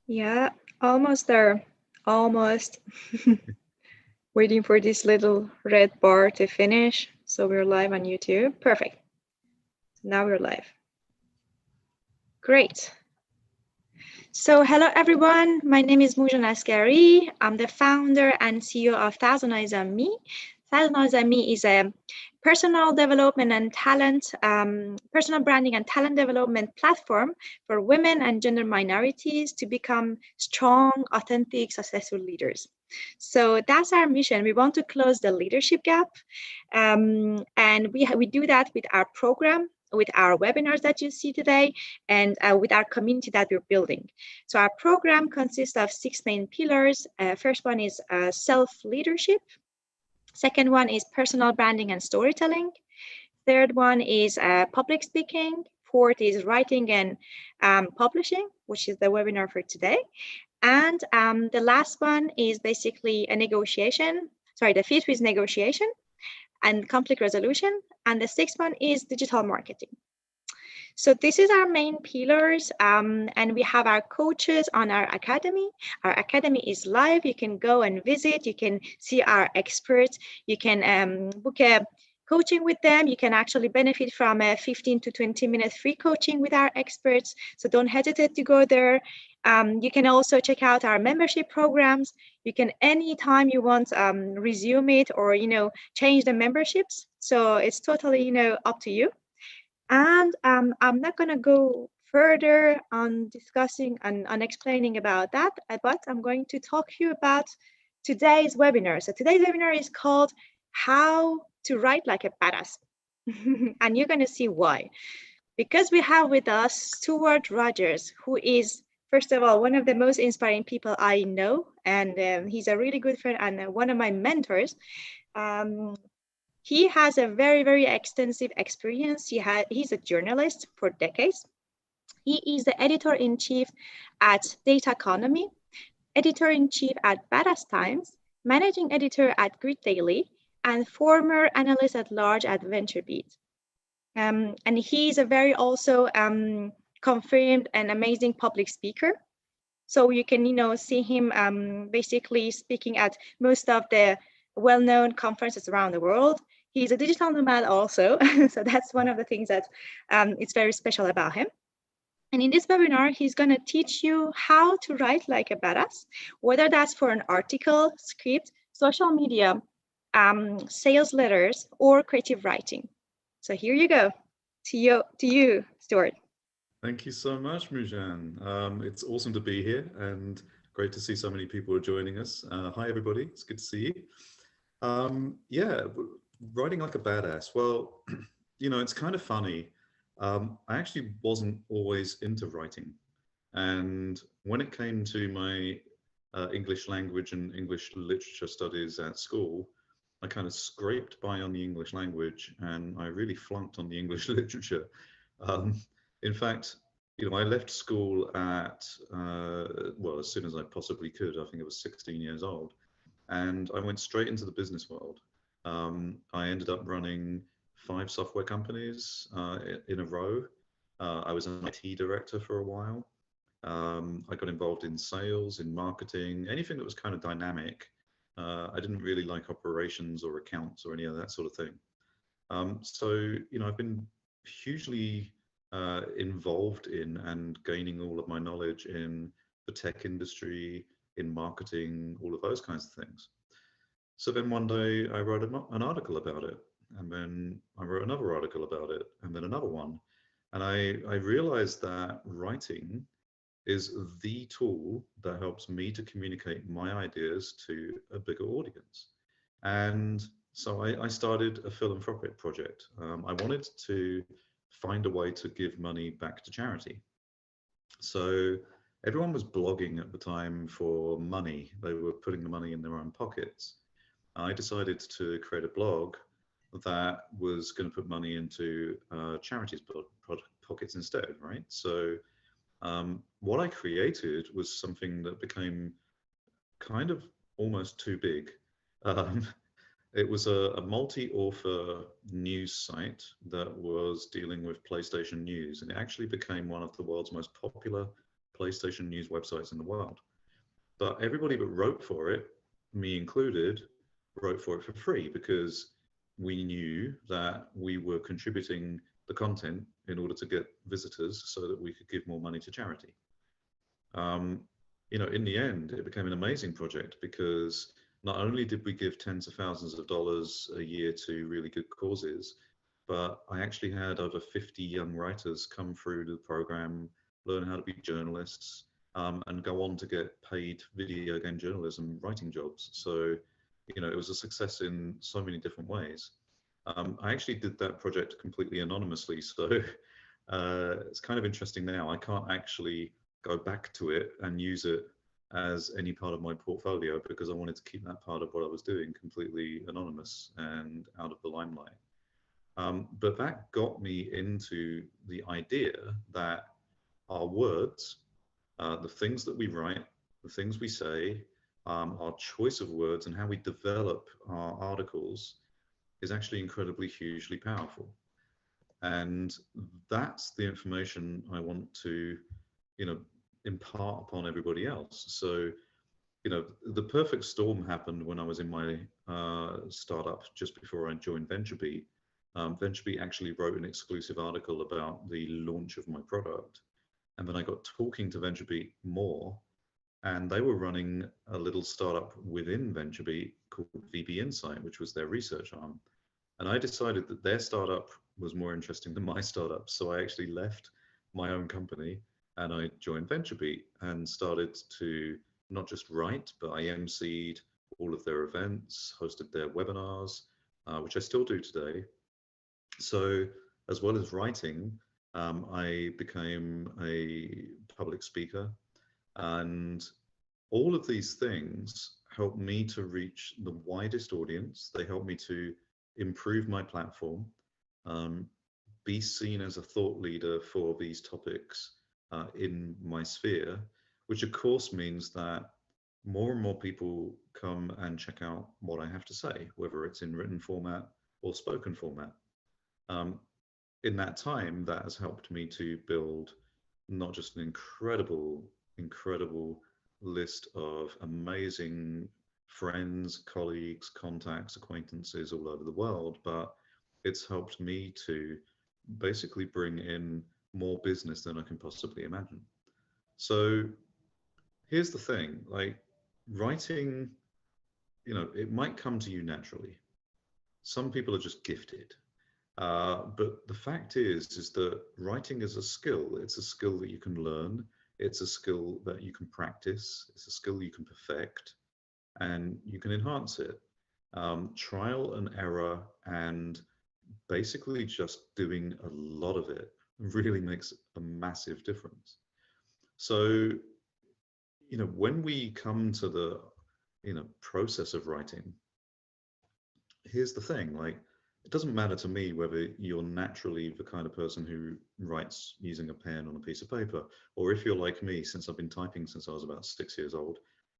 Yeah, almost there. Almost. Waiting for this little red bar to finish. So we're live on YouTube. Perfect. Now we're live. Great. So hello everyone. My name is Mujan Askari. I'm the founder and CEO of Thousand Eyes on Me. Thousand Eyes on Me is a personal development and talent, personal branding and talent development platform for women and gender minorities to become strong, authentic, successful leaders. So that's our mission. We want to close the leadership gap, and we do that with our program, with our webinars that you see today, and with our community that we're building. So our program consists of 6 main pillars. First one is self-leadership. Second one is personal branding and storytelling. Third one is public speaking. Fourth is writing and publishing, which is the webinar for today. And the last one is basically a negotiation. Sorry, the fifth is negotiation and conflict resolution. And the sixth one is digital marketing. So this is our main pillars, and we have our coaches on our academy. Our academy is live. You can go and visit. You can see our experts. You can book a coaching with them. You can actually benefit from a 15 to 20-minute free coaching with our experts. So don't hesitate to go there. You can also check out our membership programs. You can anytime you want resume it or change the memberships. So it's totally up to you. And I'm not going to go further on discussing and on explaining about that, but I'm going to talk to you about today's webinar. So today's webinar is called How to Write Like a Badass. And you're going to see why. Because we have with us Stewart Rogers, who is, first of all, one of the most inspiring people I know. And he's a really good friend and one of my mentors. He has a very, very extensive experience. He's a journalist for decades. He is the editor-in-chief at Data Economy, editor-in-chief at Badass Times, managing editor at Grid Daily, and former analyst at large at VentureBeat. And he is a very also confirmed and amazing public speaker. So you can, see him basically speaking at most of the well-known conferences around the world. He's a digital nomad also, so that's one of the things that it's very special about him. And in this webinar, he's going to teach you how to write like a badass, whether that's for an article, script, social media, sales letters, or creative writing. So here you go. To you, Stuart. Thank you so much, Mujan. It's awesome to be here and great to see so many people are joining us. Hi, everybody. It's good to see you. Yeah, writing like a badass. Well, it's kind of funny. I actually wasn't always into writing. And when it came to my English language and English literature studies at school, I kind of scraped by on the English language and I really flunked on the English literature. In fact, I left school at, well, as soon as I possibly could. I think I was 16 years old. And I went straight into the business world. I ended up running 5 software companies in a row. I was an IT director for a while. I got involved in sales, in marketing, anything that was kind of dynamic. I didn't really like operations or accounts or any of that sort of thing. So, I've been hugely involved in and gaining all of my knowledge in the tech industry, in marketing, all of those kinds of things. So then one day I wrote an article about it, and then I wrote another article about it, and then another one. And I realized that writing is the tool that helps me to communicate my ideas to a bigger audience. And so I started a philanthropic project. I wanted to find a way to give money back to charity. So everyone was blogging at the time for money. They were putting the money in their own pockets. I decided to create a blog that was going to put money into charities' pockets instead, right? So what I created was something that became kind of almost too big. Um, it was a multi-author news site that was dealing with PlayStation news, and it actually became one of the world's most popular PlayStation news websites in the world. But everybody that wrote for it, me included, wrote for it for free because we knew that we were contributing the content in order to get visitors so that we could give more money to charity. You know, in the end, it became an amazing project because not only did we give tens of thousands of dollars a year to really good causes, but I actually had over 50 young writers come through the program, learn how to be journalists, and go on to get paid video game journalism writing jobs. So, you know, it was a success in so many different ways. I actually did that project completely anonymously, so it's kind of interesting now. I can't actually go back to it and use it as any part of my portfolio because I wanted to keep that part of what I was doing completely anonymous and out of the limelight. But that got me into the idea that our words, the things that we write, the things we say, our choice of words and how we develop our articles is actually incredibly hugely powerful. And that's the information I want to, you know, impart upon everybody else. So, you know, the perfect storm happened when I was in my startup just before I joined VentureBeat. VentureBeat actually wrote an exclusive article about the launch of my product. And then I got talking to VentureBeat more, and they were running a little startup within VentureBeat called VB Insight, which was their research arm. And I decided that their startup was more interesting than my startup. So I actually left my own company and I joined VentureBeat and started to not just write, but I emceed all of their events, hosted their webinars, which I still do today. So as well as writing, I became a public speaker, and all of these things helped me to reach the widest audience. They helped me to improve my platform, be seen as a thought leader for these topics in my sphere, which of course means that more and more people come and check out what I have to say, whether it's in written format or spoken format. In that time, that has helped me to build not just an incredible list of amazing friends, colleagues, contacts, acquaintances all over the world, but it's helped me to basically bring in more business than I can possibly imagine. So here's the thing, like writing, you know, it might come to you naturally. Some people are just gifted. But the fact is that writing is a skill. It's a skill that you can learn. It's a skill that you can practice. It's a skill you can perfect, and you can enhance it. Trial and error and basically just doing a lot of it really makes a massive difference. So, you know, when we come to the, you know, process of writing, here's the thing, like, it doesn't matter to me whether you're naturally the kind of person who writes using a pen on a piece of paper, or if you're like me, since I've been typing since I was about 6 years old,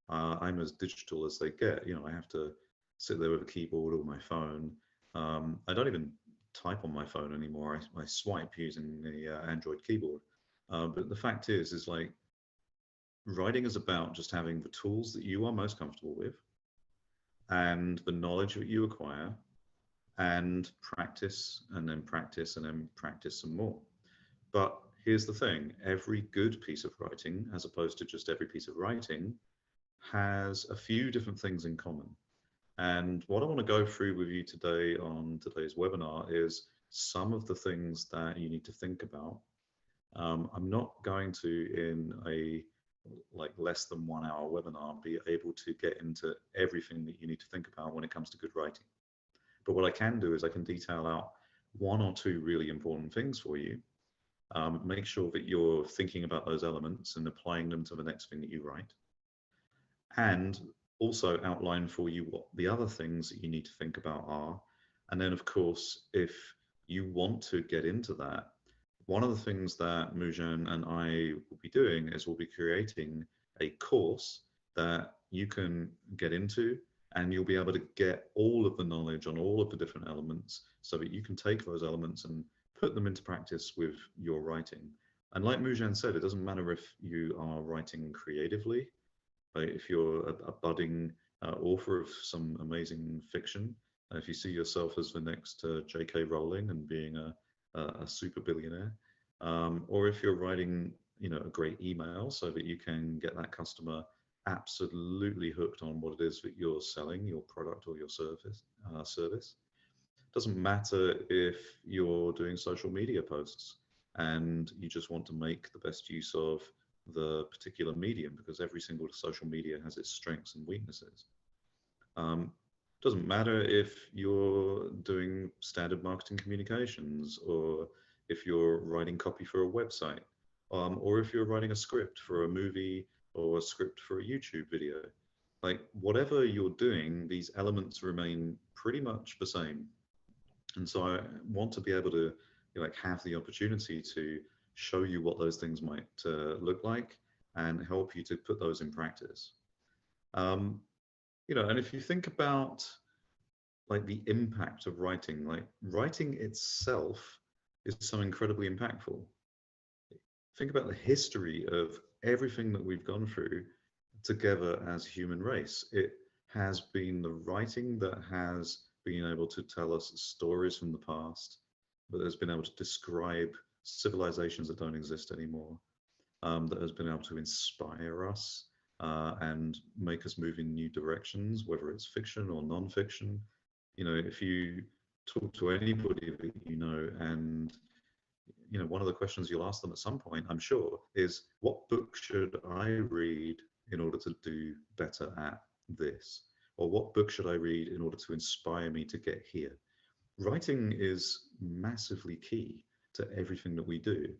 I'm as digital as they get. You know, I have to sit there with a keyboard or my phone. I don't even type on my phone anymore. I swipe using the Android keyboard. But the fact is like, writing is about just having the tools that you are most comfortable with and the knowledge that you acquire, and practice and then practice and then practice some more. But here's the thing, every good piece of writing, as opposed to just every piece of writing, has a few different things in common. And what I want to go through with you today on today's webinar is some of the things that you need to think about. I'm not going to, in a like less than 1 hour webinar, be able to get into everything that you need to think about when it comes to good writing. But what I can do is I can detail out 1 or 2 really important things for you. Make sure that you're thinking about those elements and applying them to the next thing that you write. And also outline for you what the other things that you need to think about are. And then, of course, if you want to get into that, one of the things that Mujan and I will be doing is we'll be creating a course that you can get into, and you'll be able to get all of the knowledge on all of the different elements so that you can take those elements and put them into practice with your writing. And like Mujan said, it doesn't matter if you are writing creatively, like if you're a budding author of some amazing fiction, if you see yourself as the next J.K. Rowling and being a super billionaire, or if you're writing, a great email so that you can get that customer absolutely hooked on what it is that you're selling, your product or your service. Doesn't matter if you're doing social media posts and you just want to make the best use of the particular medium, because every single social media has its strengths and weaknesses. Um, doesn't matter if you're doing standard marketing communications, or if you're writing copy for a website, or if you're writing a script for a movie or a script for a YouTube video. Like whatever you're doing, these elements remain pretty much the same. And so I want to be able to have the opportunity to show you what those things might look like and help you to put those in practice. Um, and if you think about like the impact of writing, like writing itself is so incredibly impactful. Think about the history of everything that we've gone through together as a human race. It has been the writing that has been able to tell us stories from the past, that has been able to describe civilizations that don't exist anymore, that has been able to inspire us and make us move in new directions, whether it's fiction or non-fiction. If you talk to anybody that and one of the questions you'll ask them at some point, I'm sure, is what book should I read in order to do better at this? Or what book should I read in order to inspire me to get here? Writing is massively key to everything that we do.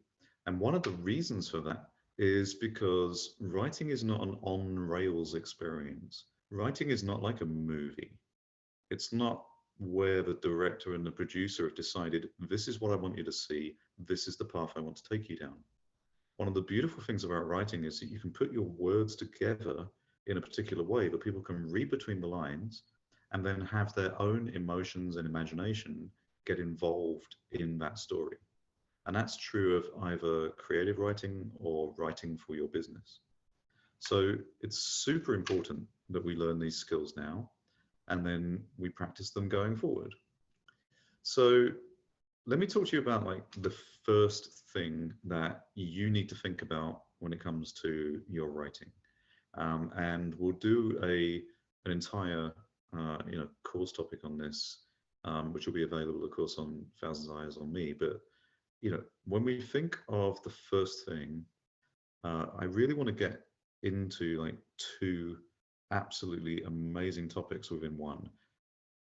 And one of the reasons for that is because writing is not an on-rails experience. Writing is not like a movie. It's not where the director and the producer have decided, this is what I want you to see, this is the path I want to take you down. One of the beautiful things about writing is that you can put your words together in a particular way that people can read between the lines and then have their own emotions and imagination get involved in that story. And that's true of either creative writing or writing for your business. So it's super important that we learn these skills now, and then we practice them going forward. So let me talk to you about like the first thing that you need to think about when it comes to your writing. And we'll do an entire course topic on this, which will be available, of course, on Thousands Eyes on Me. But when we think of the first thing, I really want to get into like two absolutely amazing topics within one.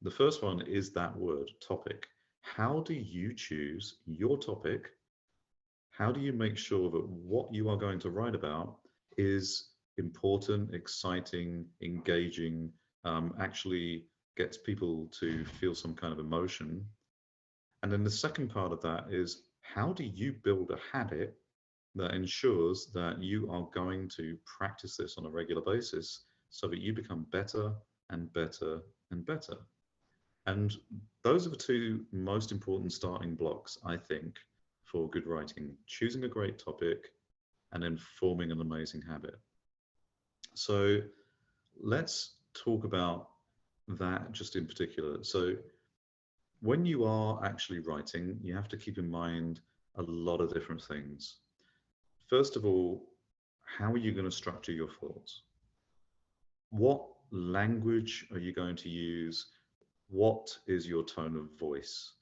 The first one is that word, topic. How do you choose your topic? How do you make sure that what you are going to write about is important, exciting, engaging, actually gets people to feel some kind of emotion? And then the second part of that is, how do you build a habit that ensures that you are going to practice this on a regular basis so that you become better and better and better? And those are the two most important starting blocks, I think, for good writing: choosing a great topic and then forming an amazing habit. So let's talk about that just in particular. So when you are actually writing, you have to keep in mind a lot of different things. First of all, how are you going to structure your thoughts? What language are you going to use? What is your tone of voice?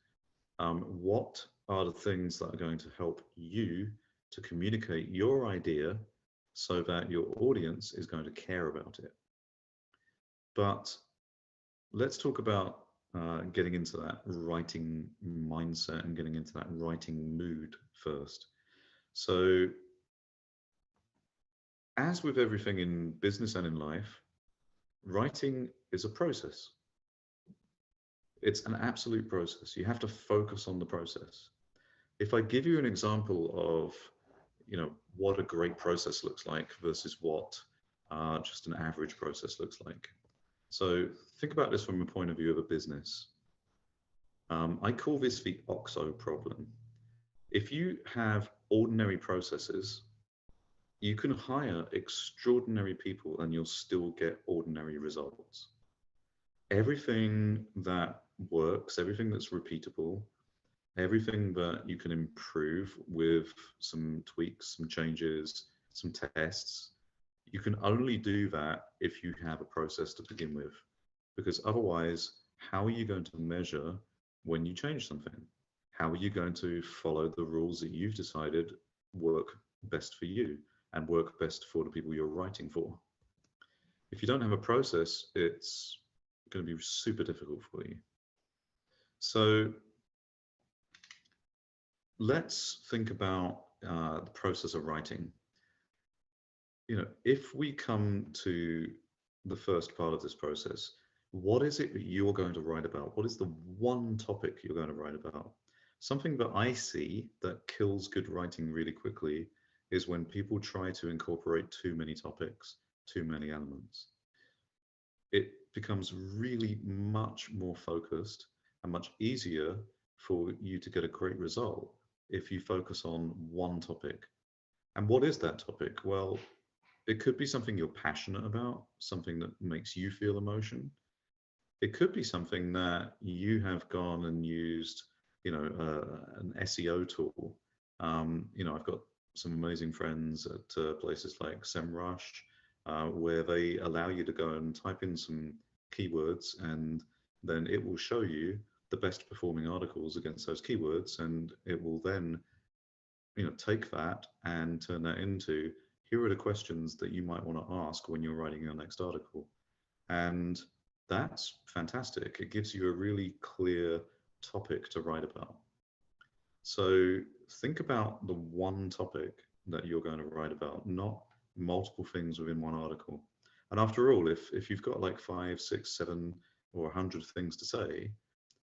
What are the things that are going to help you to communicate your idea so that your audience is going to care about it? But let's talk about getting into that writing mindset and getting into that writing mood first. So as with everything in business and in life, writing is a process. It's an absolute process. You have to focus on the process. If I give you an example of, what a great process looks like versus what just an average process looks like. So think about this from a point of view of a business. I call this the OXO problem. If you have ordinary processes, you can hire extraordinary people and you'll still get ordinary results. Everything that works, everything that's repeatable, everything that you can improve with some tweaks, some changes, some tests, you can only do that if you have a process to begin with. Because otherwise, how are you going to measure when you change something? How are you going to follow the rules that you've decided work best for you and work best for the people you're writing for? If you don't have a process, it's going to be super difficult for you. So let's think about the process of writing. You know, if we come to the first part of this process, what is it that you're going to write about? What is the one topic you're going to write about? Something that I see that kills good writing really quickly is when people try to incorporate too many topics, too many elements. It becomes really much more focused and much easier for you to get a great result if you focus on one topic. And what is that topic? Well, it could be something you're passionate about, something that makes you feel emotion. It could be something that you have gone and used, you know, an SEO tool. You know, I've got some amazing friends at places like SEMrush, where they allow you to go and type in some keywords, and then it will show you the best performing articles against those keywords, and it will then, you know, take that and turn that into, here are the questions that you might want to ask when you're writing your next article. And that's fantastic. It gives you a really clear topic to write about. So think about the one topic that you're going to write about, not multiple things within one article. And after all, if you've got like 5, 6, 7, or 100 things to say,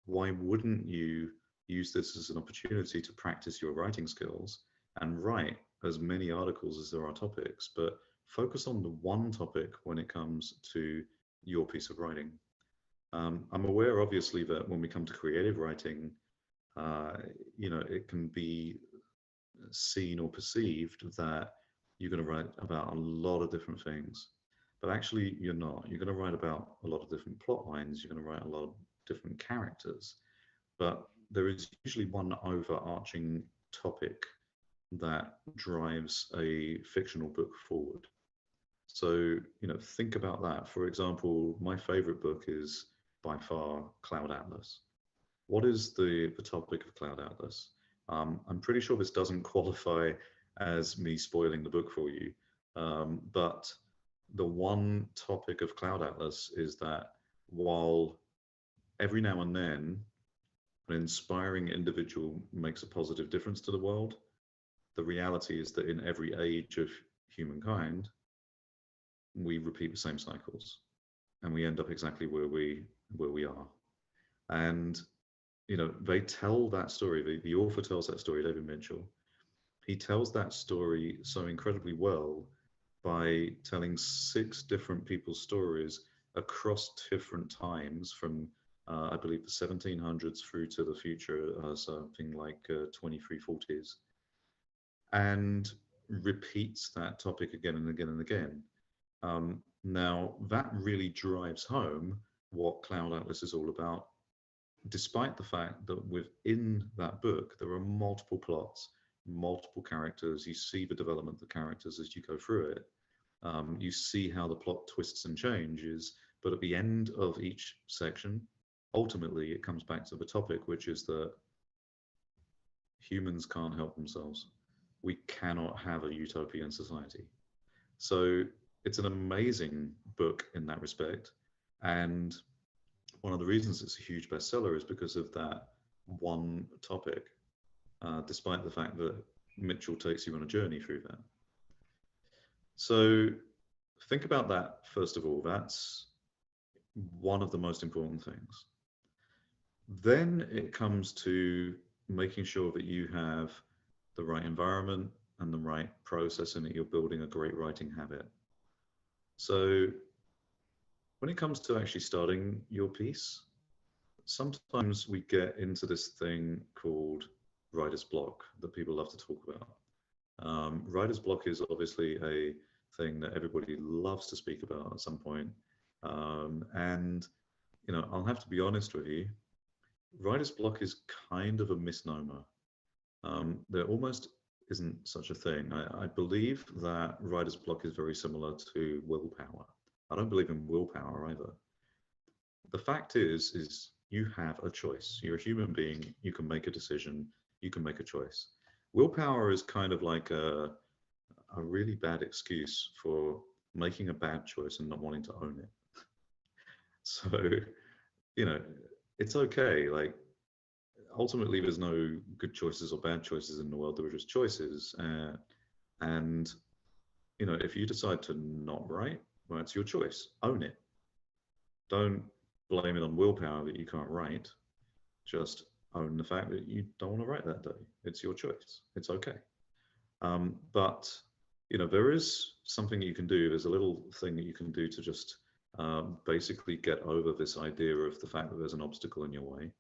why wouldn't you use this as an opportunity to practice your writing skills and write as many articles as there are topics, but focus on the one topic when it comes to your piece of writing. I'm aware, obviously, that when we come to creative writing, you know, it can be seen or perceived that you're going to write about a lot of different things, but actually you're not. You're going to write about a lot of different plot lines. You're going to write a lot of different characters, but there is usually one overarching topic that drives a fictional book forward. So, you know, think about that. For example, my favorite book is by far Cloud Atlas. What is the topic of Cloud Atlas? I'm pretty sure this doesn't qualify as me spoiling the book for you, but the one topic of Cloud Atlas is that while every now and then an inspiring individual makes a positive difference to the world, the reality is that in every age of humankind, we repeat the same cycles and we end up exactly where we are. And you know, they tell that story, the author tells that story, David Mitchell. He tells that story so incredibly well by telling 6 different people's stories across different times from I believe the 1700s through to the future, something like 2340s, and repeats that topic again and again and again. Now that really drives home what Cloud Atlas is all about, despite the fact that within that book there are multiple plots, multiple characters. You see the development of the characters as you go through it. You see how the plot twists and changes, but at the end of each section, ultimately it comes back to the topic, which is that humans can't help themselves. We cannot have a utopian society. So it's an amazing book in that respect. And one of the reasons it's a huge bestseller is because of that one topic, despite the fact that Mitchell takes you on a journey through that. So think about that, first of all. That's one of the most important things. Then it comes to making sure that you have the right environment and the right process and that you're building a great writing habit. So when it comes to actually starting your piece, sometimes we get into this thing called writer's block that people love to talk about. Writer's block is obviously a thing that everybody loves to speak about at some point. And, you know, I'll have to be honest with you, writer's block is kind of a misnomer. There almost isn't such a thing. I believe that writer's block is very similar to willpower. I don't believe in willpower either. The fact is you have a choice. You're a human being. You can make a decision. You can make a choice. Willpower is kind of like a really bad excuse for making a bad choice and not wanting to own it. So, you know, it's okay. Like, ultimately, there's no good choices or bad choices in the world. There are just choices. And, you know, if you decide to not write, well, it's your choice. Own it. Don't blame it on willpower that you can't write. Just own the fact that you don't want to write that day. It's your choice. It's okay. But, you know, there is something you can do. There's a little thing that you can do to just basically get over this idea of the fact that there's an obstacle in your way.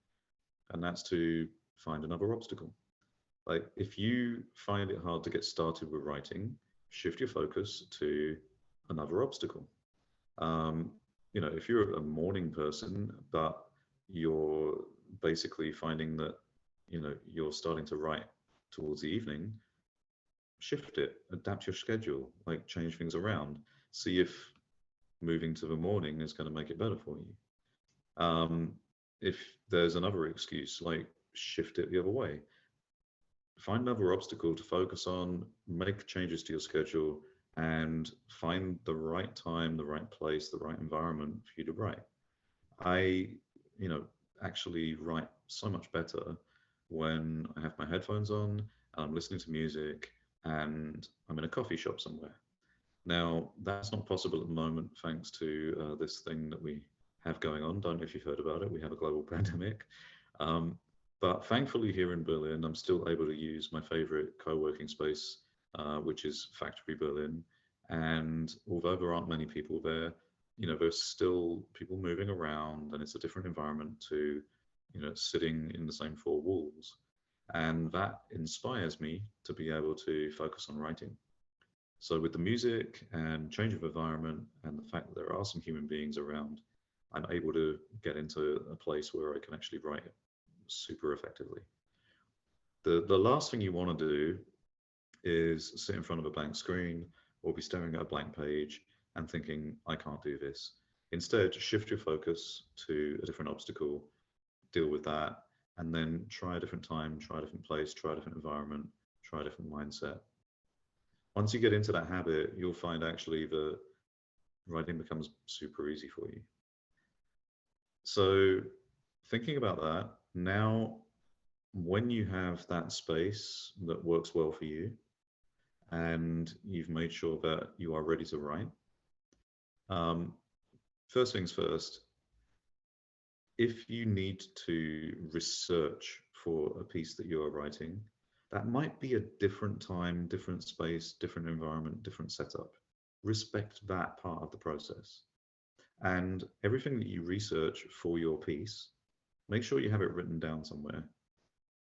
And that's to find another obstacle. Like, if you find it hard to get started with writing, shift your focus to another obstacle. You know, if you're a morning person, but you're basically finding that, you know, you're starting to write towards the evening, shift it, adapt your schedule, like change things around, see if moving to the morning is going to make it better for you. If there's another excuse, like shift it the other way. Find another obstacle to focus on, make changes to your schedule, and find the right time, the right place, the right environment for you to write. I, you know, actually write so much better when I have my headphones on and I'm listening to music and I'm in a coffee shop somewhere. Now, that's not possible at the moment thanks to this thing that we have going on. Don't know if you've heard about it. We have a global pandemic. But thankfully here in Berlin, I'm still able to use my favorite co-working space, which is Factory Berlin. And although there aren't many people there, you know, there's still people moving around and it's a different environment to, you know, sitting in the same four walls. And that inspires me to be able to focus on writing. So with the music and change of environment and the fact that there are some human beings around, I'm able to get into a place where I can actually write super effectively. The last thing you want to do is sit in front of a blank screen or be staring at a blank page and thinking, I can't do this. Instead, shift your focus to a different obstacle, deal with that, and then try a different time, try a different place, try a different environment, try a different mindset. Once you get into that habit, you'll find actually that writing becomes super easy for you. So thinking about that, now when you have that space that works well for you and you've made sure that you are ready to write, first things first, if you need to research for a piece that you are writing, that might be a different time, different space, different environment, different setup. Respect that part of the process. And everything that you research for your piece, make sure you have it written down somewhere.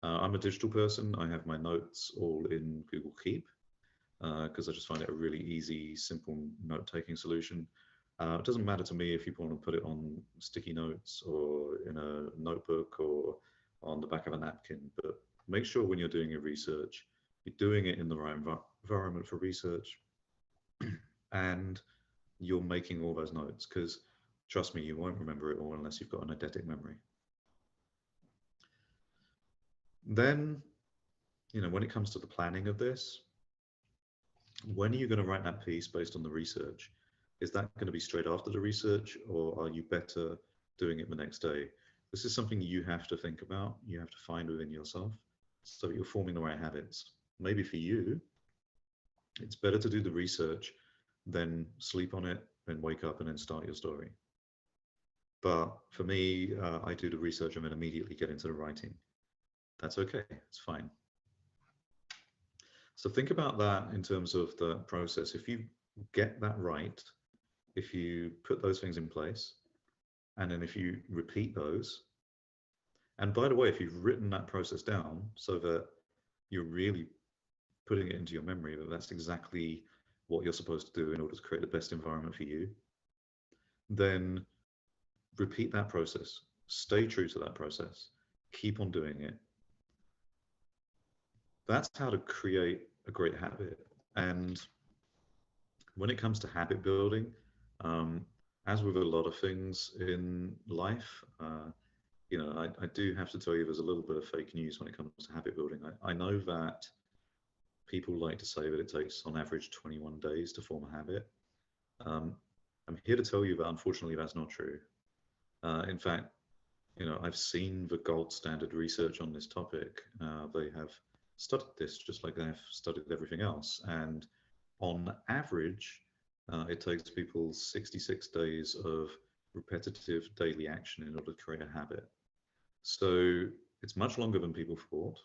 I'm a digital person. I have my notes all in Google Keep because I just find it a really easy, simple note-taking solution. It doesn't matter to me if you want to put it on sticky notes or in a notebook or on the back of a napkin, but make sure when you're doing your research, you're doing it in the right environment for research and you're making all those notes, because trust me, you won't remember it all unless you've got an eidetic memory. Then, you know, when it comes to the planning of this, when are you going to write that piece based on the research? Is that going to be straight after the research, or are you better doing it the next day? This is something you have to think about. You have to find within yourself so that you're forming the right habits. Maybe for you, it's better to do the research, then sleep on it, then wake up and then start your story. But for me, I do the research and then immediately get into the writing. That's okay, it's fine. So think about that in terms of the process. If you get that right, if you put those things in place, and then if you repeat those, and by the way, if you've written that process down so that you're really putting it into your memory that that's exactly what you're supposed to do in order to create the best environment for you, then repeat that process, stay true to that process, keep on doing it. That's how to create a great habit. And when it comes to habit building, um, as with a lot of things in life, I do have to tell you there's a little bit of fake news when it comes to habit building. I know that people like to say that it takes on average 21 days to form a habit. Um, I'm here to tell you that unfortunately that's not true. In fact, I've seen the gold standard research on this topic. They have studied this just like they have studied everything else. And on average, it takes people 66 days of repetitive daily action in order to create a habit. So it's much longer than people thought.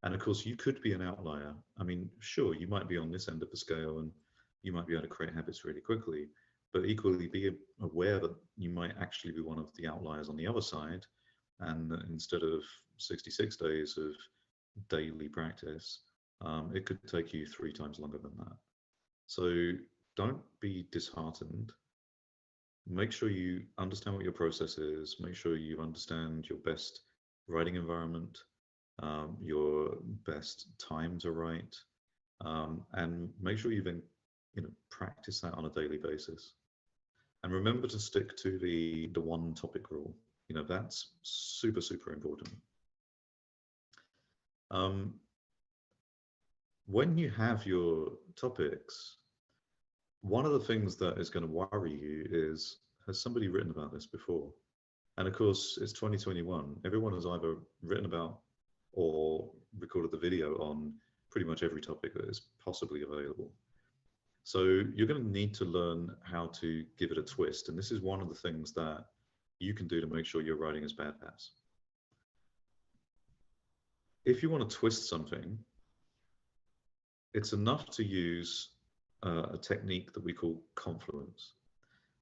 And of course, you could be an outlier. I mean, sure, you might be on this end of the scale and you might be able to create habits really quickly, but equally be aware that you might actually be one of the outliers on the other side. And instead of 66 days of daily practice, it could take you 3 times longer than that. So don't be disheartened. Make sure you understand what your process is. Make sure you understand your best writing environment, your best times are right, and make sure you then practice that on a daily basis. And remember to stick to the one topic rule. That's super, super important. Um, when you have your topics, one of the things that is going to worry you is, has somebody written about this before? And of course, it's 2021. Everyone has either written about or recorded the video on pretty much every topic that is possibly available. So you're going to need to learn how to give it a twist. And this is one of the things that you can do to make sure your writing is badass. If you want to twist something, it's enough to use a technique that we call confluence.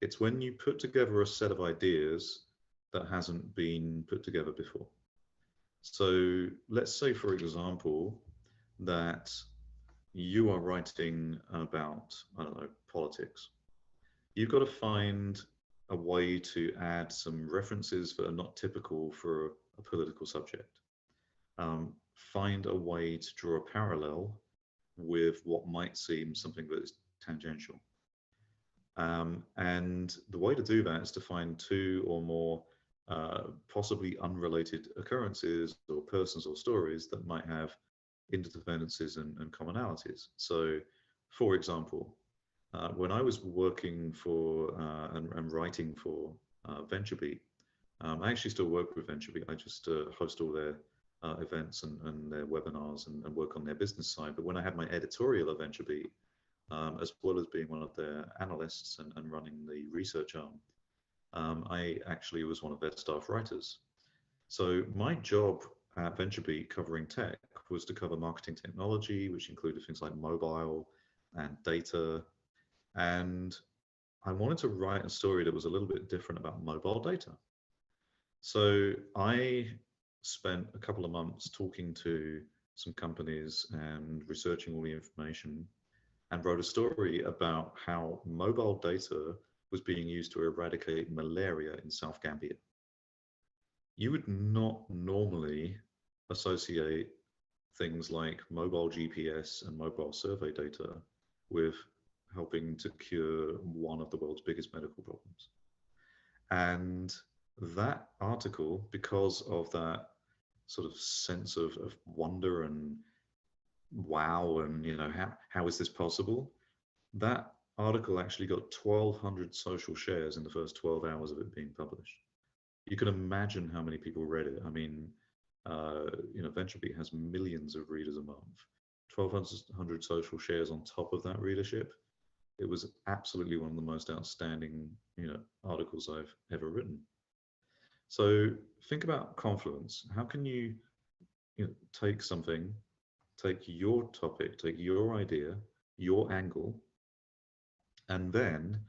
It's when you put together a set of ideas that hasn't been put together before. So let's say, for example, that you are writing about, I don't know, politics. You've got to find a way to add some references that are not typical for a political subject. Find a way to draw a parallel with what might seem something that is tangential. And the way to do that is to find 2 or more possibly unrelated occurrences or persons or stories that might have interdependencies and commonalities. So, for example, when I was working for and writing for VentureBeat, I actually still work with VentureBeat. I just host all their events and their webinars and work on their business side. But when I had my editorial at VentureBeat, as well as being one of their analysts and running the research arm, I actually was one of their staff writers. So my job at VentureBeat covering tech was to cover marketing technology, which included things like mobile and data. And I wanted to write a story that was a little bit different about mobile data. So I spent a couple of months talking to some companies and researching all the information, and wrote a story about how mobile data was being used to eradicate malaria in South Gambia. You would not normally associate things like mobile GPS and mobile survey data with helping to cure one of the world's biggest medical problems. And that article, because of that sort of sense of wonder and wow, and how is this possible? That article actually got 1,200 social shares in the first 12 hours of it being published. You can imagine how many people read it. I mean, VentureBeat has millions of readers a month. 1,200 social shares on top of that readership. It was absolutely one of the most outstanding, articles I've ever written. So think about Confluence. How can you, take something, take your topic, take your idea, your angle, and then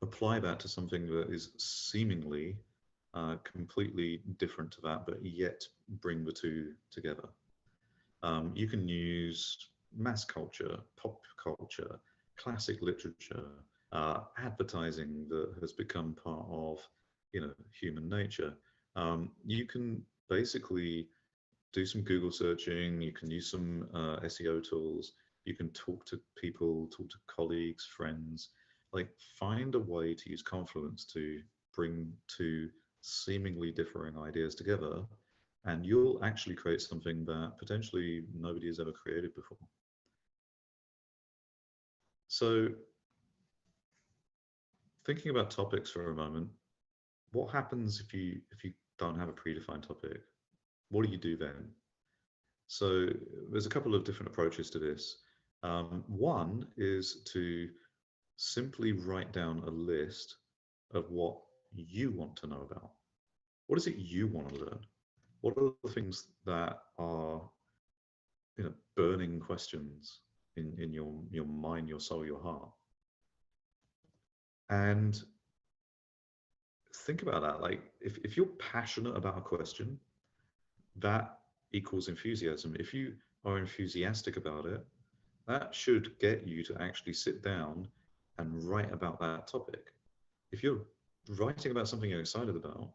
apply that to something that is seemingly completely different to that, but yet bring the 2 together. You can use mass culture, pop culture, classic literature, advertising that has become part of, human nature. You can basically do some Google searching. You can use some SEO tools. You can talk to people, talk to colleagues, friends. Like, find a way to use Confluence to bring two seemingly differing ideas together, and you'll actually create something that potentially nobody has ever created before. So, thinking about topics for a moment, what happens if you don't have a predefined topic? What do you do then? So there's a couple of different approaches to this. One is to simply write down a list of what you want to know about. What is it you want to learn? What are the things that are, burning questions in your mind, your soul, your heart? And think about that. Like, if you're passionate about a question, that equals enthusiasm. If you are enthusiastic about it, that should get you to actually sit down and write about that topic. If you're writing about something you're excited about,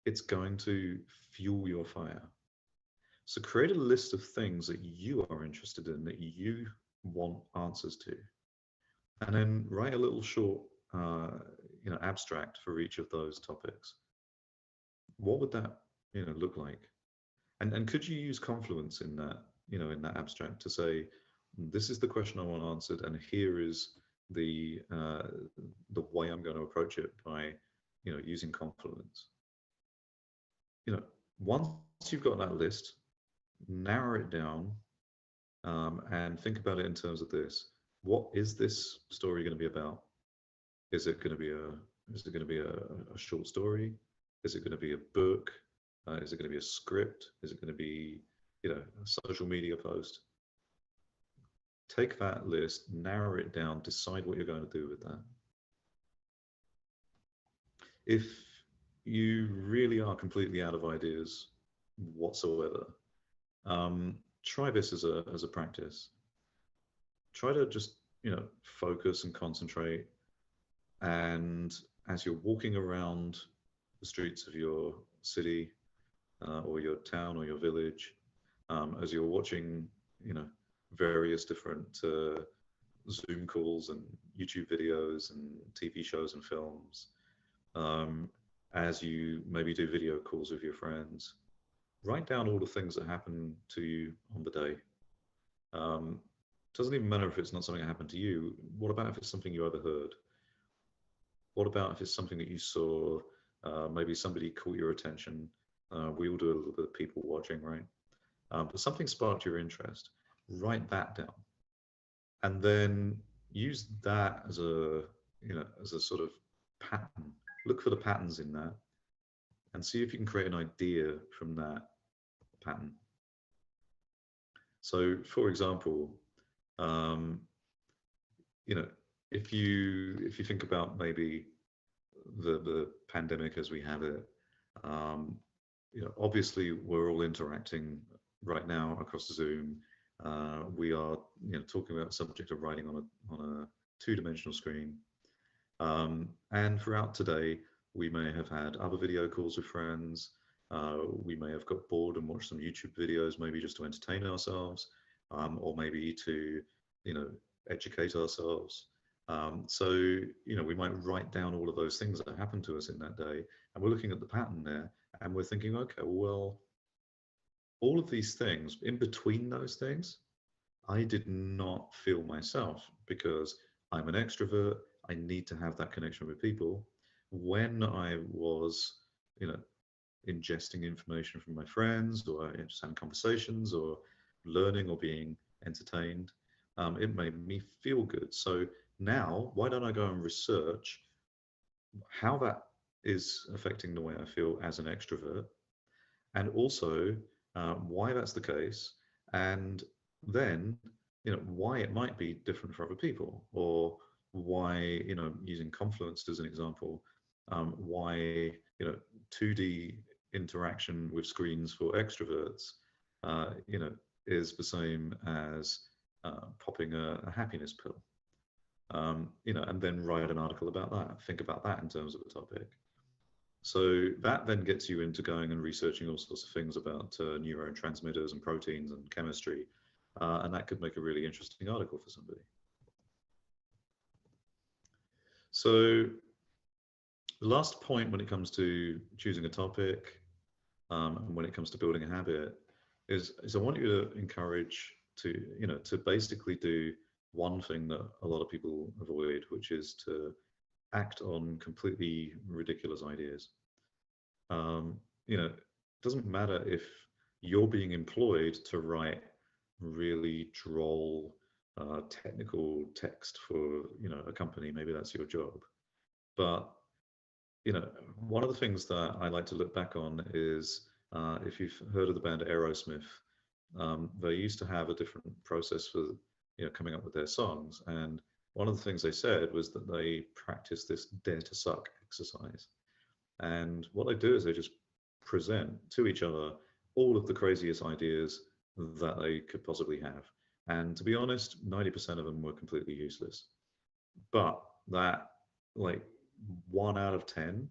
it's going to fuel your fire. So create a list of things that you are interested in, that you want answers to, and then write a little short, abstract for each of those topics. What would that, look like? And could you use Confluence in that, in that abstract to say, this is the question I want answered, and here is the way I'm going to approach it by, using Confluence. Once you've got that list, narrow it down, and think about it in terms of this. What is this story going to be about? Is it going to be a short story? Is it going to be a book? Is it going to be a script? Is it going to be, a social media post? Take that list, narrow it down, decide what you're going to do with that. If you really are completely out of ideas whatsoever, try this as a practice. Try to just, focus and concentrate. And as you're walking around the streets of your city, or your town or your village, as you're watching, various different Zoom calls and YouTube videos and TV shows and films, as you maybe do video calls with your friends, write down all the things that happen to you on the day. Doesn't even matter if it's not something that happened to you. What about if it's something you overheard? What about if it's something that you saw? Maybe somebody caught your attention. We all do a little bit of people watching, right? But something sparked your interest. Write that down, and then use that as a sort of pattern. Look for the patterns in that, and see if you can create an idea from that pattern. So, for example, if you think about maybe the pandemic as we have it, obviously we're all interacting right now across Zoom. We are, talking about the subject of writing on a two-dimensional screen. And throughout today, we may have had other video calls with friends. We may have got bored and watched some YouTube videos, maybe just to entertain ourselves, or maybe to, educate ourselves. So, we might write down all of those things that happened to us in that day, and we're looking at the pattern there, and we're thinking, okay, well, all of these things, in between those things, I did not feel myself, because I'm an extrovert. I need to have that connection with people. When I was, ingesting information from my friends, or just having conversations, or learning, or being entertained, it made me feel good. So now, why don't I go and research how that is affecting the way I feel as an extrovert, and also why that's the case, and then, why it might be different for other people, or why, using Confluence as an example, why, 2D interaction with screens for extroverts you know, is the same as popping a happiness pill. You know, and then write an article about that. Think about that in terms of a topic. So that then gets you into going and researching all sorts of things about neurotransmitters and proteins and chemistry, and that could make a really interesting article for somebody. So the last point when it comes to choosing a topic and when it comes to building a habit is I want you to encourage to basically do one thing that a lot of people avoid, which is to act on completely ridiculous ideas. It doesn't matter if you're being employed to write really droll technical text for a company. Maybe that's your job, but one of the things that I like to look back on is if you've heard of the band Aerosmith, they used to have a different process for coming up with their songs, and one of the things they said was that they practice this dare to suck exercise. And what they do is they just present to each other all of the craziest ideas that they could possibly have. And to be honest, 90% of them were completely useless. But that, like, 1 out of 10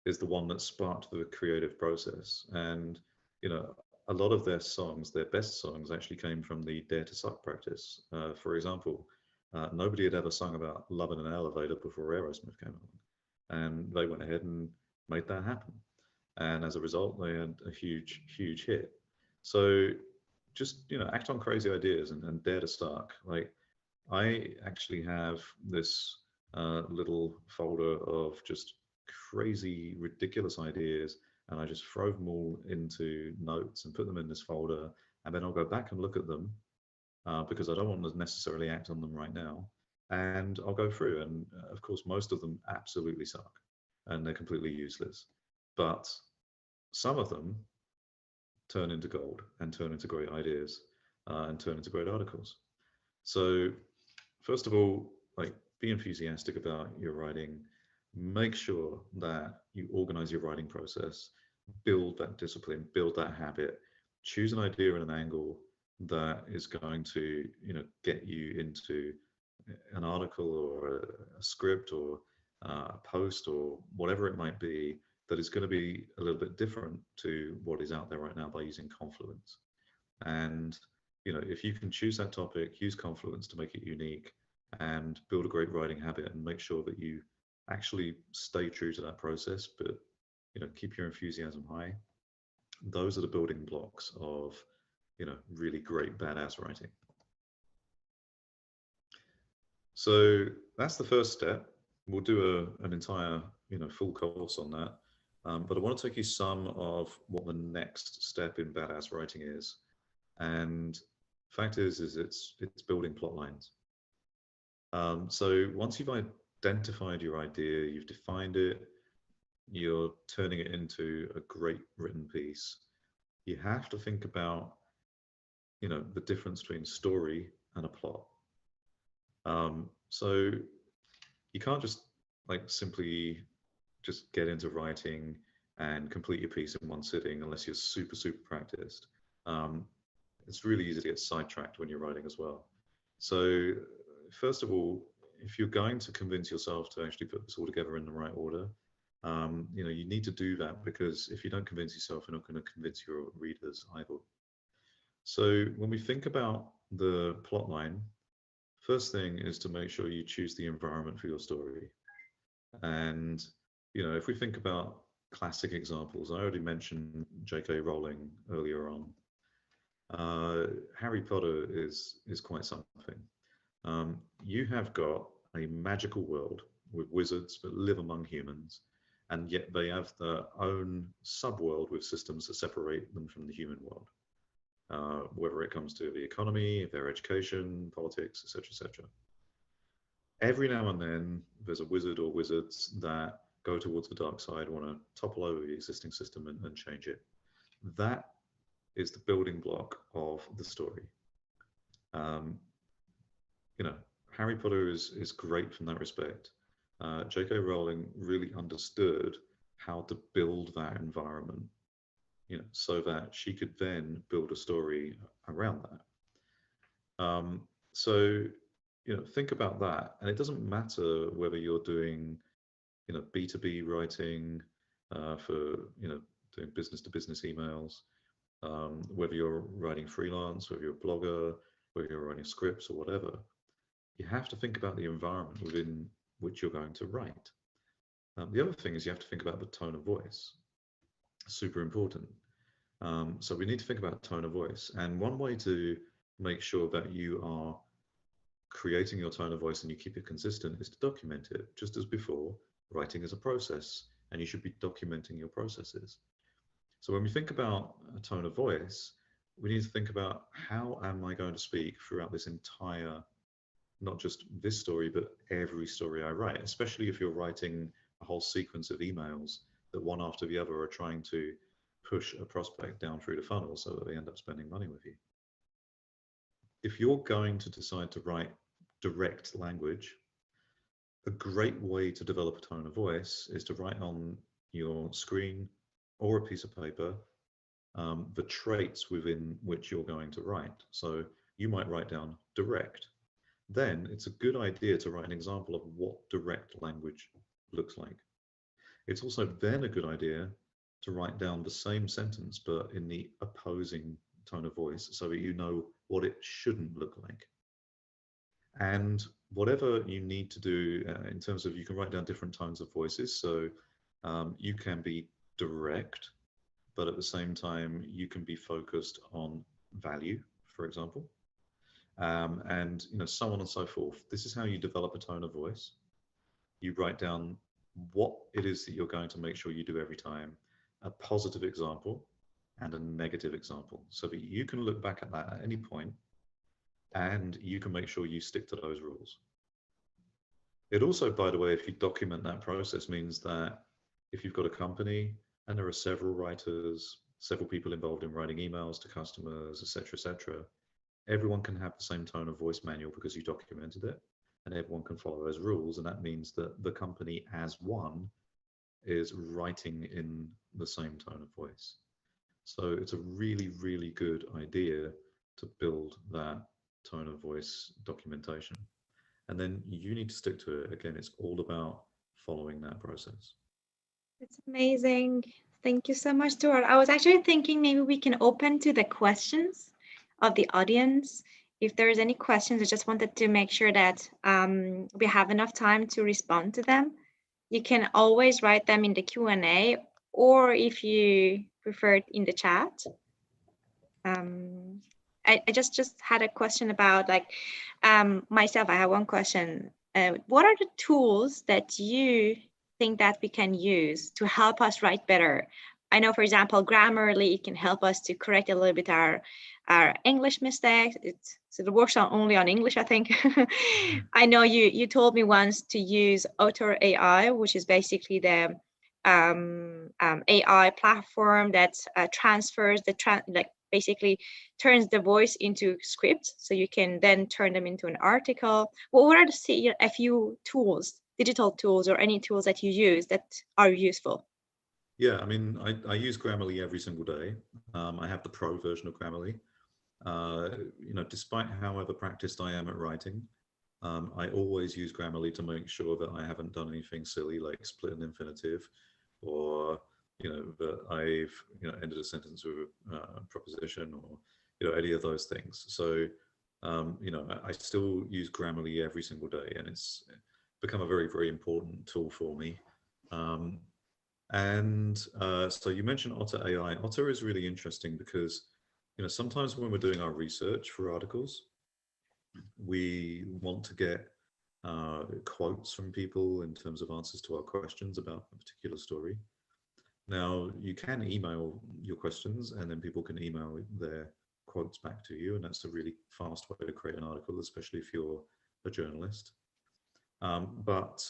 is the one that sparked the creative process. And, a lot of their songs, their best songs, actually came from the Dare to Suck practice. For example, nobody had ever sung about love in an elevator before Aerosmith came along. And they went ahead and made that happen. And as a result, they had a huge, huge hit. So just, act on crazy ideas and dare to suck. Like, I actually have this little folder of just crazy, ridiculous ideas, and I just throw them all into notes and put them in this folder, and then I'll go back and look at them because I don't want to necessarily act on them right now. And I'll go through, and of course, most of them absolutely suck, and they're completely useless. But some of them turn into gold and turn into great ideas and turn into great articles. So first of all, like, be enthusiastic about your writing. Make sure that you organize your writing process, build that discipline, build that habit, choose an idea and an angle that is going to, get you into an article or a script or a post or whatever it might be that is going to be a little bit different to what is out there right now by using Confluence. And, if you can choose that topic, use Confluence to make it unique and build a great writing habit and make sure that you actually stay true to that process, but keep your enthusiasm high. Those are the building blocks of really great badass writing. So that's the first step. We'll do an entire full course on that, but I want to take you some of what the next step in badass writing is. And fact is it's building plot lines. So once you've identified your idea, you've defined it, you're turning it into a great written piece, you have to think about, the difference between story and a plot. So you can't just simply just get into writing and complete your piece in one sitting unless you're super, super practiced. It's really easy to get sidetracked when you're writing as well. So first of all, if you're going to convince yourself to actually put this all together in the right order, you need to do that, because if you don't convince yourself, you're not going to convince your readers either. So when we think about the plot line, first thing is to make sure you choose the environment for your story. And, if we think about classic examples, I already mentioned J.K. Rowling earlier on. Harry Potter is quite something. You have got a magical world with wizards that live among humans, and yet they have their own subworld with systems that separate them from the human world, whether it comes to the economy, their education, politics, etc., etc. Every now and then, there's a wizard or wizards that go towards the dark side, want to topple over the existing system and change it. That is the building block of the story. Harry Potter is great from that respect. J.K. Rowling really understood how to build that environment. so that she could then build a story around that. So, think about that. And it doesn't matter whether you're doing, B2B writing for, doing business to business emails, whether you're writing freelance, whether you're a blogger, whether you're writing scripts or whatever. You have to think about the environment within which you're going to write. The other thing is you have to think about the tone of voice. Super important. So we need to think about tone of voice. And one way to make sure that you are creating your tone of voice and you keep it consistent is to document it. Just as before, writing is a process and you should be documenting your processes. So when we think about a tone of voice, we need to think about how am I going to speak throughout this entire, not just this story, but every story I write, especially if you're writing a whole sequence of emails that one after the other are trying to push a prospect down through the funnel so that they end up spending money with you. If you're going to decide to write direct language, a great way to develop a tone of voice is to write on your screen or a piece of paper the traits within which you're going to write. So you might write down direct. Then it's a good idea to write an example of what direct language looks like. It's also then a good idea to write down the same sentence but in the opposing tone of voice so that you know what it shouldn't look like. And whatever you need to do in terms of, you can write down different tones of voices. So you can be direct, but at the same time, you can be focused on value, for example. And so on and so forth. This is how you develop a tone of voice. You write down what it is that you're going to make sure you do every time, a positive example and a negative example, so that you can look back at that at any point and you can make sure you stick to those rules. It also, by the way, if you document that process, means that if you've got a company and there are several writers, several people involved in writing emails to customers, etc., everyone can have the same tone of voice manual because you documented it, and everyone can follow those rules. And that means that the company as one is writing in the same tone of voice. So it's a really, really good idea to build that tone of voice documentation. And then you need to stick to it. Again, it's all about following that process. It's amazing. Thank you so much, Stewart. I was actually thinking maybe we can open to the questions of the audience. If there is any questions, I just wanted to make sure that we have enough time to respond to them. You can always write them in the Q&A, or if you prefer it in the chat. I just had a question about myself. I have one question. What are the tools that you think that we can use to help us write better? I know, for example, Grammarly, it can help us to correct a little bit our English mistakes. So it works only on English, I think. I know you told me once to use Otter AI, which is basically the AI platform that transfers basically turns the voice into scripts, so you can then turn them into an article. Well, what are a few tools, digital tools, or any tools that you use that are useful? Yeah, I mean, I use Grammarly every single day. I have the pro version of Grammarly. Despite however practiced I am at writing, I always use Grammarly to make sure that I haven't done anything silly like split an infinitive, or that I've ended a sentence with a preposition, or any of those things. So I still use Grammarly every single day, and it's become a very, very important tool for me. So you mentioned Otter AI. Otter is really interesting because sometimes when we're doing our research for articles, we want to get quotes from people in terms of answers to our questions about a particular story. Now, you can email your questions and then people can email their quotes back to you, and that's a really fast way to create an article, especially if you're a journalist. But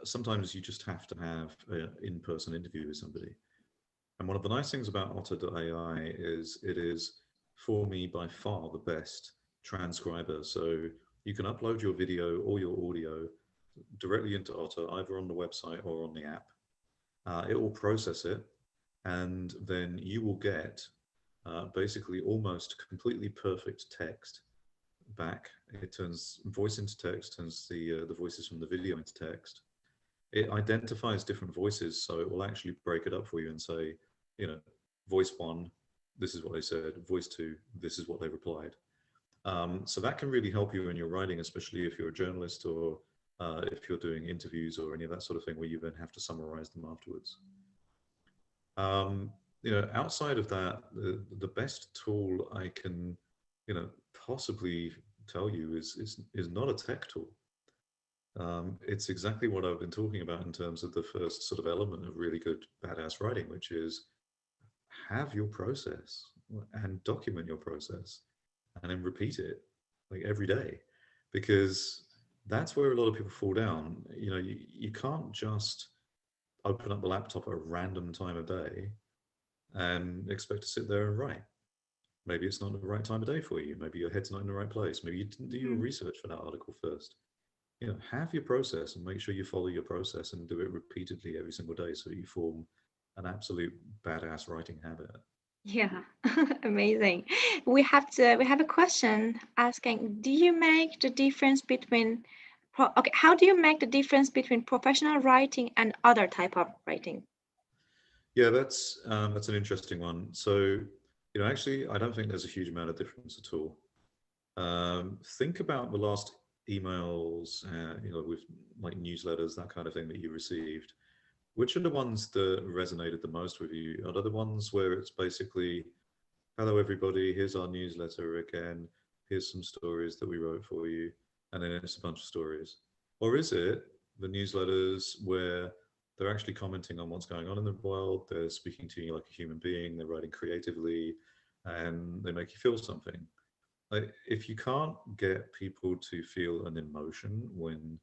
sometimes you just have to have an in-person interview with somebody. And one of the nice things about Otter.ai is it is, for me, by far the best transcriber. So you can upload your video or your audio directly into Otter, either on the website or on the app. It will process it, and then you will get basically almost completely perfect text back. It turns voice into text, turns the voices from the video into text. It identifies different voices, so it will actually break it up for you and say, you know, voice one, this is what they said. Voice two, this is what they replied. So that can really help you in your writing, especially if you're a journalist or if you're doing interviews or any of that sort of thing where you then have to summarize them afterwards. Outside of that, the best tool I can, possibly tell you is not a tech tool. It's exactly what I've been talking about in terms of the first sort of element of really good badass writing, which is have your process and document your process and then repeat it like every day, because that's where a lot of people fall down. You can't just open up the laptop at a random time of day and expect to sit there and write. Maybe it's not the right time of day for you. Maybe your head's not in the right place. Maybe you didn't do your research for that article first. Have your process and make sure you follow your process and do it repeatedly every single day so that you form an absolute badass writing habit. Yeah, amazing. We have a question asking, do you make the difference between okay, how do you make the difference between professional writing and other type of writing? Yeah, that's an interesting one. So, actually, I don't think there's a huge amount of difference at all. Think about the last emails, with like newsletters, that kind of thing that you received. Which are the ones that resonated the most with you? Are they the ones where it's basically, hello everybody, here's our newsletter again, here's some stories that we wrote for you, and then it's a bunch of stories? Or is it the newsletters where they're actually commenting on what's going on in the world, they're speaking to you like a human being, they're writing creatively, and they make you feel something? Like, if you can't get people to feel an emotion when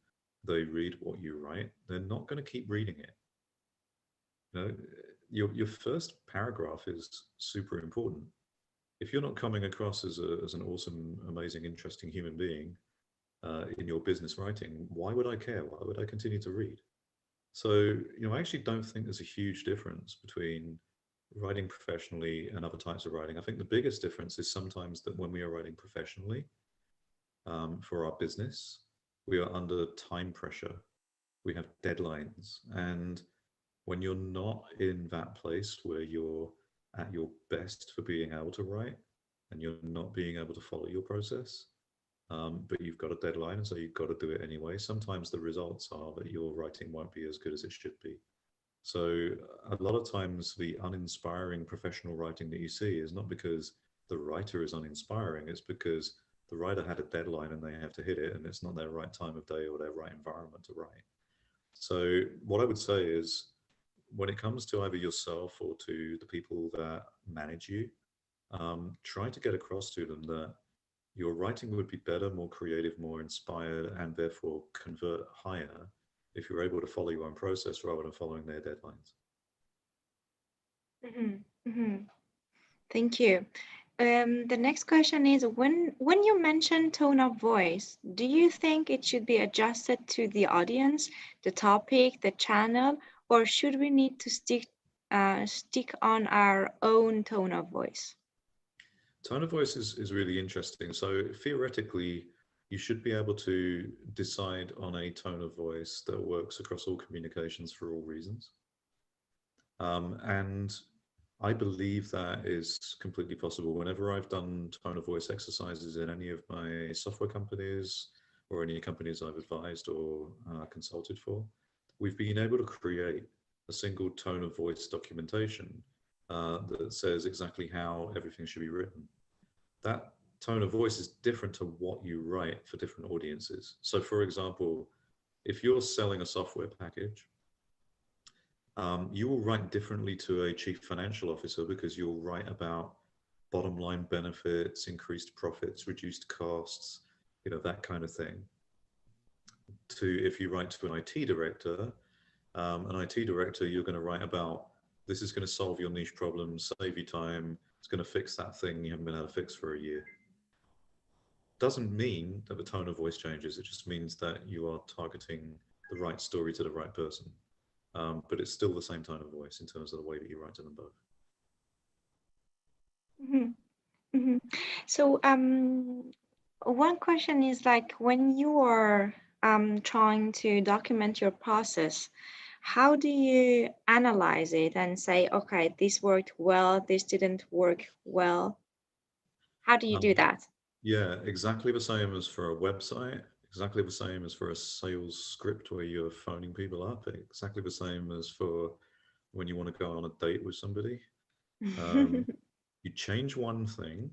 they read what you write, they're not going to keep reading it. You know, your first paragraph is super important. If you're not coming across as an awesome, amazing, interesting human being in your business writing, why would I care? Why would I continue to read? So, I actually don't think there's a huge difference between writing professionally and other types of writing. I think the biggest difference is sometimes that when we are writing professionally for our business, we are under time pressure. We have deadlines. And when you're not in that place where you're at your best for being able to write and you're not being able to follow your process, but you've got a deadline, and so you've got to do it anyway, sometimes the results are that your writing won't be as good as it should be. So a lot of times the uninspiring professional writing that you see is not because the writer is uninspiring, it's because the writer had a deadline and they have to hit it, and it's not their right time of day or their right environment to write. So what I would say is, when it comes to either yourself or to the people that manage you, try to get across to them that your writing would be better, more creative, more inspired, and therefore convert higher if you're able to follow your own process rather than following their deadlines. Thank you. The next question is, when you mention tone of voice, do you think it should be adjusted to the audience, the topic, the channel, or should we need to stick on our own tone of voice? Tone of voice is really interesting. So theoretically, you should be able to decide on a tone of voice that works across all communications for all reasons. And I believe that is completely possible. Whenever I've done tone of voice exercises in any of my software companies or any companies I've advised or consulted for, we've been able to create a single tone of voice documentation that says exactly how everything should be written. That tone of voice is different to what you write for different audiences. So for example, if you're selling a software package, you will write differently to a chief financial officer because you'll write about bottom line benefits, increased profits, reduced costs, that kind of thing. To if you write to an IT director, you're going to write about, this is going to solve your niche problem, save you time, it's going to fix that thing you haven't been able to fix for a year. Doesn't mean that the tone of voice changes. It just means that you are targeting the right story to the right person. but it's still the same tone of voice in terms of the way that you write to them both. Mhm, mhm. So one question is like when you are trying to document your process, how do you analyze it and say, okay, this worked well, this didn't work well? How do you do Um, that? yeah, exactly the same as for a website, exactly the same as for a sales script where you're phoning people up, exactly the same as for when you want to go on a date with somebody. Um, you change one thing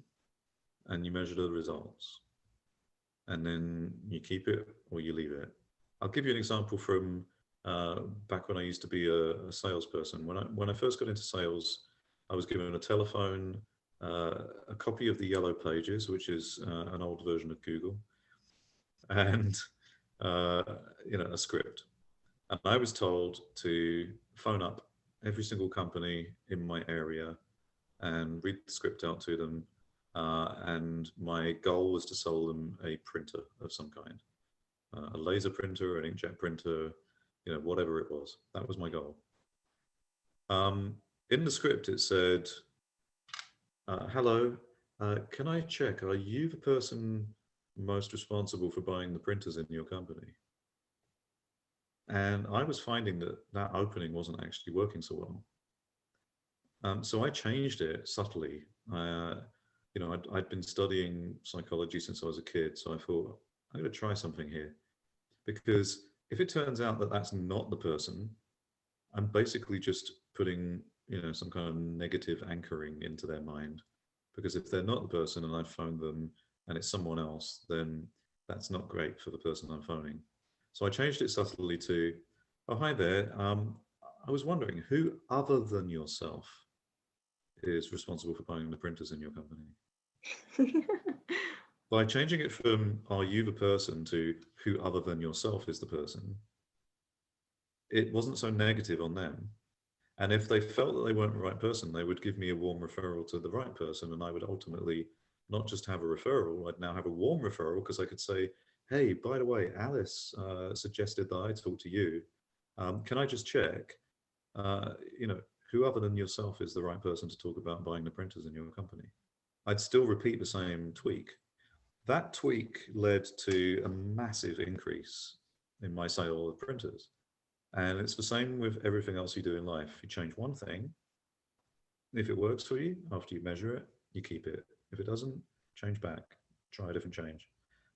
and you measure the results, and then you keep it or you leave it. I'll give you an example from back when I used to be a salesperson. When I first got into sales, I was given a telephone, a copy of the Yellow Pages, which is an old version of Google, and uh, a script. And I was told to phone up every single company in my area and read the script out to them. And my goal was to sell them a printer of some kind, a laser printer, an inkjet printer, whatever it was. That was my goal. In the script, it said, hello, can I check, are you the person most responsible for buying the printers in your company? And I was finding that that opening wasn't actually working so well. So I changed it subtly. I'd been studying psychology since I was a kid, so I thought I'm going to try something here, because if it turns out that that's not the person, I'm basically just putting some kind of negative anchoring into their mind. Because if they're not the person and I phoned them and it's someone else, then that's not great for the person I'm phoning. So I changed it subtly to, oh, hi there. I was wondering who other than yourself is responsible for buying the printers in your company. By changing it from are you the person to who other than yourself is the person, it wasn't so negative on them. And if they felt that they weren't the right person, they would give me a warm referral to the right person. And I would ultimately not just have a referral, I'd now have a warm referral, because I could say, hey, by the way, Alice suggested that I talk to you. Can I just check, uh, you know, who other than yourself is the right person to talk about buying the printers in your company? I'd still repeat the same tweak. That tweak led to a massive increase in my sale of printers. And it's the same with everything else you do in life. You change one thing. If it works for you, after you measure it, you keep it. If it doesn't, change back. Try a different change.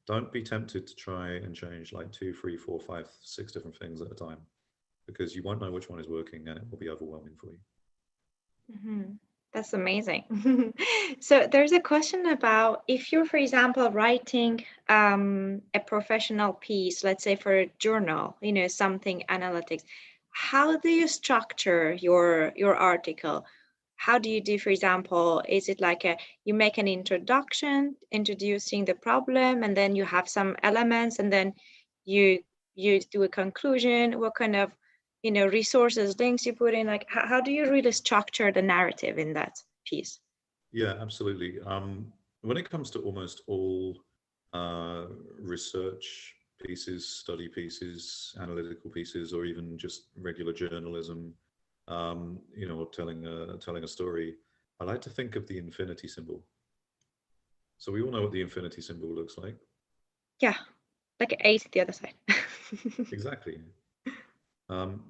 Don't be tempted to try and change like 2, 3, 4, 5, 6 different things at a time, because you won't know which one is working and it will be overwhelming for you. Mhm. That's amazing. So there's a question about if you're, for example, writing a professional piece, let's say for a journal, something analytics, how do you structure your article? How do you do, for example, is it like you make an introduction, introducing the problem, and then you have some elements, and then you you do a conclusion? What kind of resources, links you put in? Like, how do you really structure the narrative in that piece? Yeah, absolutely. When it comes to almost all uh, research pieces, study pieces, analytical pieces, or even just regular journalism, or telling a story, I like to think of the infinity symbol. So we all know what the infinity symbol looks like. Yeah, like an eight the other side. Exactly.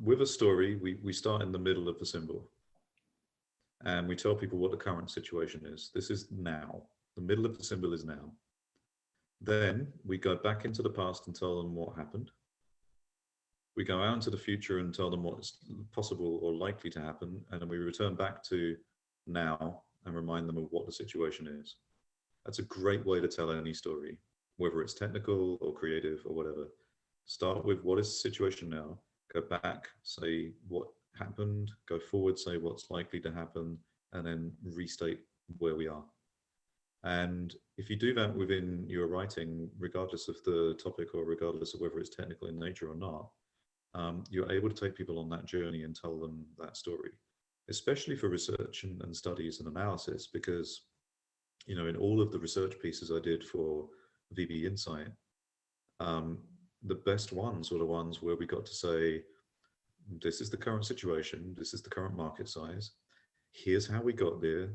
With a story, we start in the middle of the symbol and we tell people what the current situation is. This is now. The middle of the symbol is now. Then we go back into the past and tell them what happened. We go out into the future and tell them what's possible or likely to happen. And then we return back to now and remind them of what the situation is. That's a great way to tell any story, whether it's technical or creative or whatever. Start with what is the situation now, go back, say what happened, go forward, say what's likely to happen, and then restate where we are. And if you do that within your writing, regardless of the topic or regardless of whether it's technical in nature or not, you're able to take people on that journey and tell them that story, especially for research and studies and analysis, because in all of the research pieces I did for VB Insight, um, the best ones were the ones where we got to say, this is the current situation, this is the current market size, here's how we got there,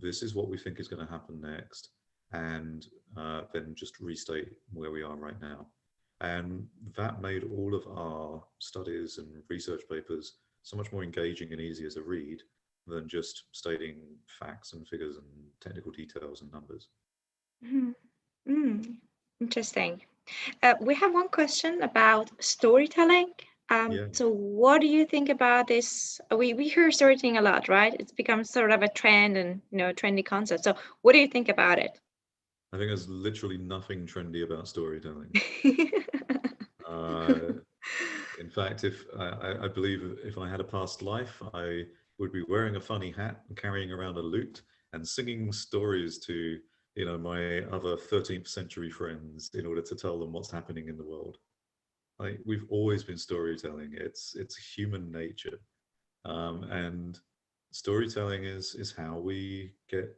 this is what we think is going to happen next, and then just restate where we are right now. And that made all of our studies and research papers so much more engaging and easier to read than just stating facts and figures and technical details and numbers. Interesting. We have one question about storytelling. Yeah. So what do you think about this? We hear storytelling a lot, right? It's become sort of a trend and trendy concept. So what do you think about it? I think there's literally nothing trendy about storytelling. In fact, if I believe if I had a past life, I would be wearing a funny hat and carrying around a lute and singing stories to my other 13th century friends in order to tell them what's happening in the world. Like, we've always been storytelling. It's human nature, and storytelling is how we get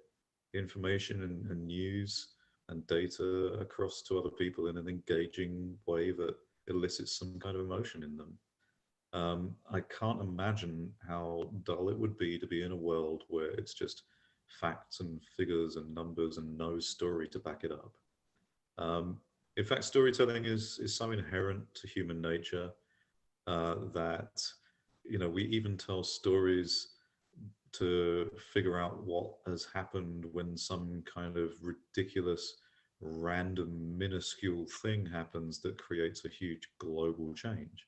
information and news and data across to other people in an engaging way that elicits some kind of emotion in them. I can't imagine how dull it would be to be in a world where it's just facts and figures and numbers and no story to back it up. In fact, storytelling is so inherent to human nature that we even tell stories to figure out what has happened when some kind of ridiculous, random, minuscule thing happens that creates a huge global change.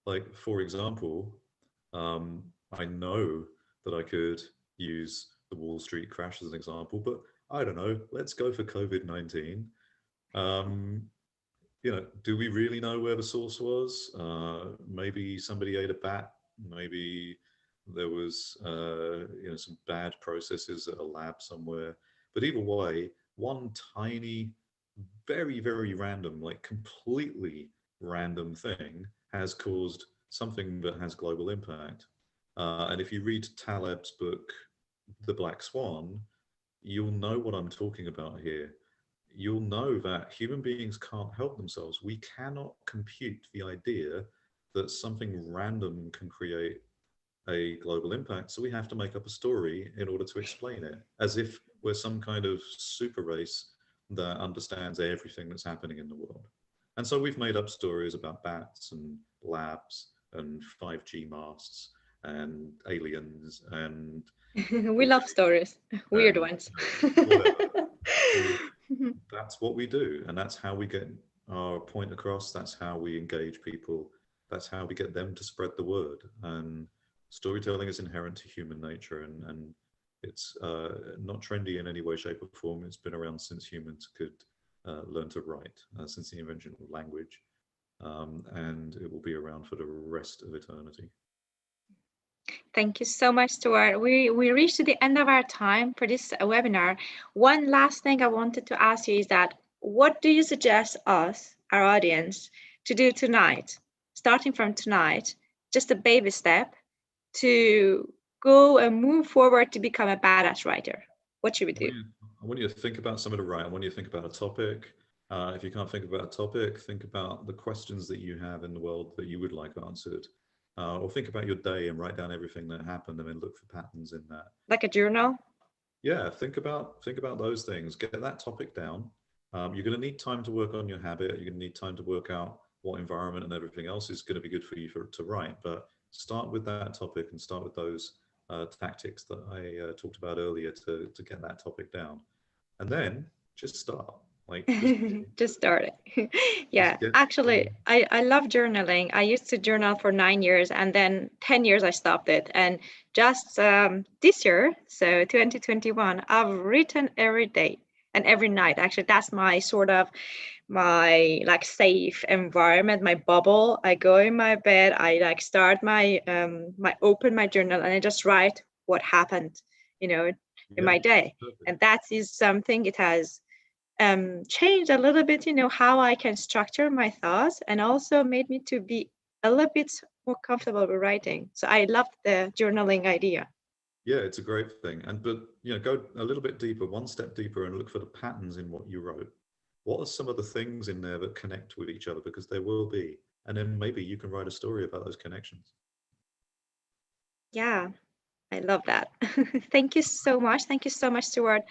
Like, for example, I know that I could use the Wall Street crash as an example, but I don't know, let's go for COVID-19. Do we really know where the source was? Maybe somebody ate a bat. Maybe there was, some bad processes at a lab somewhere. But either way, one tiny, very, very random, like completely random thing has caused something that has global impact. And if you read Taleb's book, The Black Swan, you'll know what I'm talking about here. You'll know that human beings can't help themselves. We cannot compute the idea that something random can create a global impact. So we have to make up a story in order to explain it, as if we're some kind of super race that understands everything that's happening in the world. And so we've made up stories about bats and labs and 5G masts and aliens and We love stories, weird ones. whatever. So that's what we do, and that's how we get our point across. That's how we engage people. That's how we get them to spread the word. And storytelling is inherent to human nature, and it's not trendy in any way, shape, or form. It's been around since humans could learn to write, since the invention of language, and it will be around for the rest of eternity. Thank you so much, Stuart. We reached the end of our time for this webinar. One last thing I wanted to ask you is that what do you suggest us, our audience, to do tonight, starting from tonight, just a baby step to go and move forward to become a badass writer? What should we do? I want you to think about something to write. I want you to think about a topic. If you can't think about a topic, think about the questions that you have in the world that you would like answered. Or think about your day and write down everything that happened and then look for patterns in that. Like a journal? Yeah, think about those things. Get that topic down. You're going to need time to work on your habit. You're going to need time to work out what environment and everything else is going to be good for you to write. But start with that topic and start with those tactics that I talked about earlier to get that topic down. And then just start. Like, just start it. Yeah, actually, I love journaling. I used to journal for 9 years, and then 10 years I stopped it. And just this year, so 2021, I've written every day and every night. Actually, that's my sort of my like safe environment, my bubble. I go in my bed, I like start my open my journal, and I just write what happened, in my day. Perfect. And that is something it has changed a little bit, how I can structure my thoughts, and also made me to be a little bit more comfortable with writing. So I love the journaling idea. Yeah, it's a great thing. But go a little bit deeper, one step deeper, and look for the patterns in what you wrote. What are some of the things in there that connect with each other? Because there will be. and then maybe you can write a story about those connections. Yeah, I love that. Thank you so much. Thank you so much, Stuart.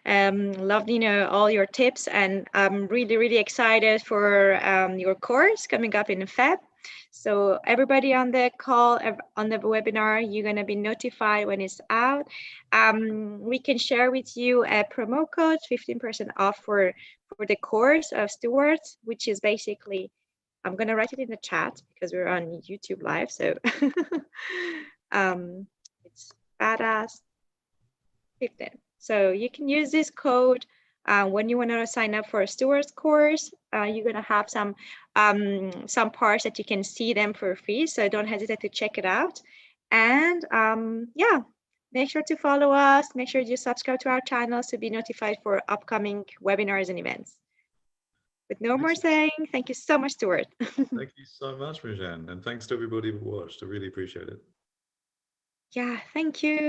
Loved, all your tips, and I'm really, really excited for your course coming up in Feb. So everybody on the call, on the webinar, you're going to be notified when it's out. We can share with you a promo code, 15% off for the course of Stewart, which is basically, I'm going to write it in the chat because we're on YouTube Live. So it's badass 15. So you can use this code when you want to sign up for a Stewart's course. You're going to have some parts that you can see them for free. So don't hesitate to check it out. And yeah, make sure to follow us. Make sure you subscribe to our channels to be notified for upcoming webinars and events. With no more saying, thank you so much, Stuart. Thank you so much, Mujan. And thanks to everybody who watched. I really appreciate it. Yeah, thank you.